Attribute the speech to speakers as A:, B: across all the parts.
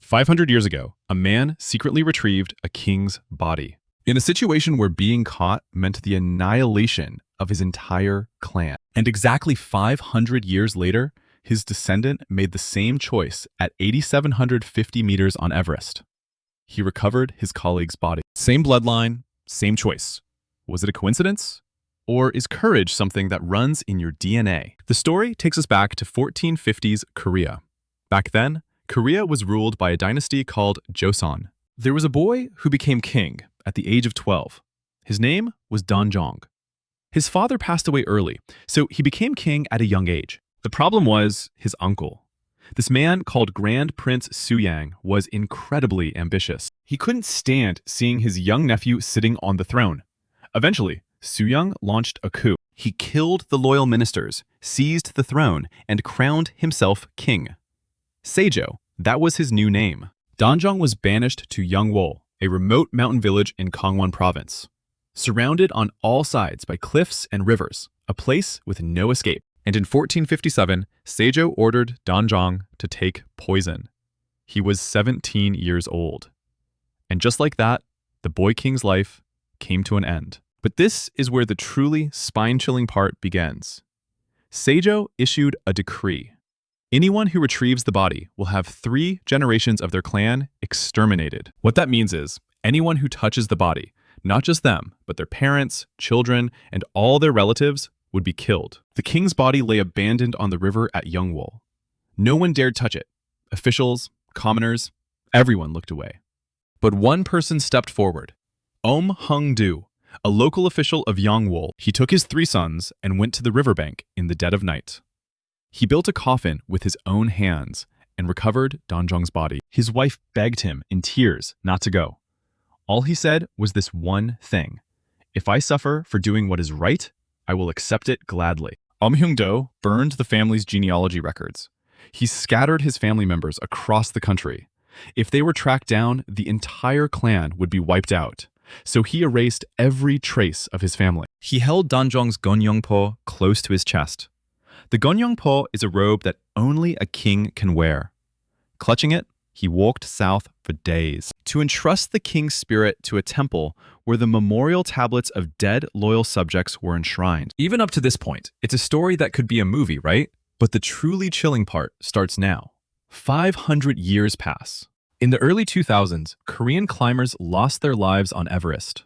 A: 500 years ago, a man secretly retrieved a king's body in a situation where being caught meant the annihilation of his entire clan. And exactly 500 years later, his descendant made the same choice at 8,750 meters on Everest. He recovered his colleague's body. Same bloodline, same choice. Was it a coincidence? Or is courage something that runs in your DNA? The story takes us back to 1450s Korea. Back then, Korea was ruled by a dynasty called Joseon. There was a boy who became king at the age of 12. His name was Danjong. His father passed away early, so he became king at a young age. The problem was his uncle. This man called Grand Prince Suyang was incredibly ambitious. He couldn't stand seeing his young nephew sitting on the throne. Eventually, Suyang launched a coup. He killed the loyal ministers, seized the throne, and crowned himself king. Sejo, that was his new name. Danjong was banished to Yeongwol, a remote mountain village in Gangwon Province. Surrounded on all sides by cliffs and rivers, a place with no escape. And in 1457, Sejo ordered Danjong to take poison. He was 17 years old. And just like that, the boy king's life came to an end. But this is where the truly spine-chilling part begins. Sejo issued a decree. Anyone who retrieves the body will have 3 generations of their clan exterminated. What that means is, anyone who touches the body, not just them, but their parents, children, and all their relatives, would be killed. The king's body lay abandoned on the river at Yeongwol. No one dared touch it. Officials, commoners, everyone looked away. But one person stepped forward. Eom Heung-do, a local official of Yeongwol. He took his 3 sons and went to the riverbank in the dead of night. He built a coffin with his own hands and recovered Danjong's body. His wife begged him in tears not to go. All he said was this one thing: "If I suffer for doing what is right, I will accept it gladly." Eom Heung-do burned the family's genealogy records. He scattered his family members across the country. If they were tracked down, the entire clan would be wiped out. So he erased every trace of his family. He held Danjong's gonyeongpo close to his chest. The gonyeongpo is a robe that only a king can wear. Clutching it, he walked south for days to entrust the king's spirit to a temple where the memorial tablets of dead loyal subjects were enshrined. Even up to this point, it's a story that could be a movie, right? But the truly chilling part starts now. 500 years pass. In the early 2000s, Korean climbers lost their lives on Everest.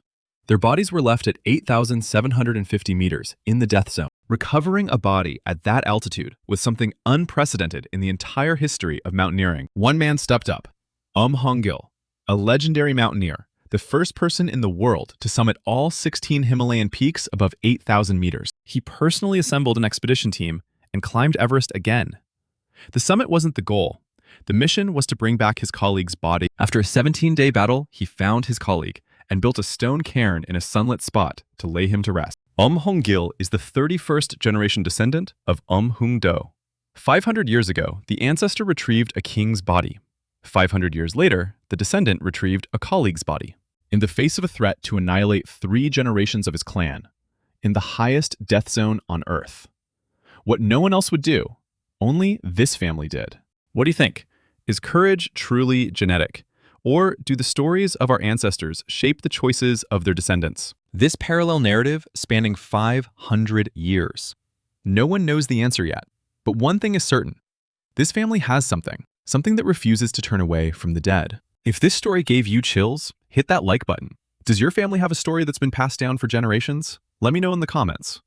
A: Their bodies were left at 8,750 meters in the death zone. Recovering a body at that altitude was something unprecedented in the entire history of mountaineering. One man stepped up, Eom Hong-gil, a legendary mountaineer, the first person in the world to summit all 16 Himalayan peaks above 8,000 meters. He personally assembled an expedition team and climbed Everest again. The summit wasn't the goal. The mission was to bring back his colleague's body. After a 17-day battle, he found his colleague and built a stone cairn in a sunlit spot to lay him to rest. Eom Hong-gil is the 31st generation descendant of Eom Heung-do. 500 years ago, the ancestor retrieved a king's body. 500 years later, the descendant retrieved a colleague's body. In the face of a threat to annihilate 3 generations of his clan, in the highest death zone on Earth. What no one else would do, only this family did. What do you think? Is courage truly genetic? Or do the stories of our ancestors shape the choices of their descendants? This parallel narrative spanning 500 years. No one knows the answer yet, but one thing is certain. This family has something that refuses to turn away from the dead. If this story gave you chills, hit that like button. Does your family have a story that's been passed down for generations? Let me know in the comments.